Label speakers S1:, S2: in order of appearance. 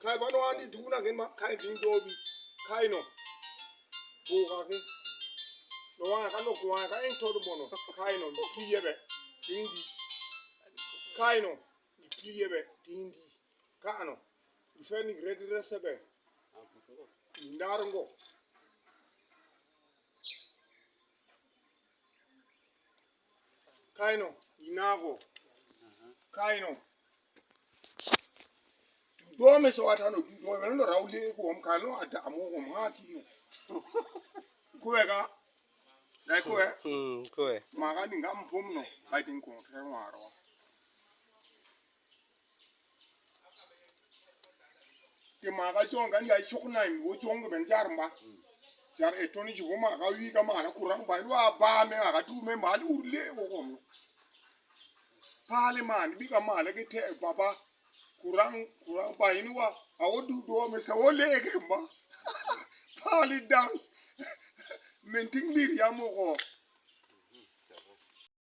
S1: kai ba no andi duna gen ma kai din dobi kai no boga ke no wa ka no kwa ka en todo bono kai no kiyebe dindi kai no kiyebe dindi ka no ifeni gredi resebe ndarongo kai no inago kai no do me so ata no do me no rawle ko om kalo ata amo ko ma ti no kuega dai kue
S2: kue
S1: ma ga ni ngam pum no ai tin ko tre waro ti ma ga jon ga ya shukna mi wo jon ga ben jar ma jar e toni ji wo ma ga wi ga ma na kurang ba wa ba me ga tu me ma lu le wo ko no pale man bi ga ma le ke te baba kurang ba ini wa a wo du do me se wo le ke ma pale dang men ting bir ya mo ko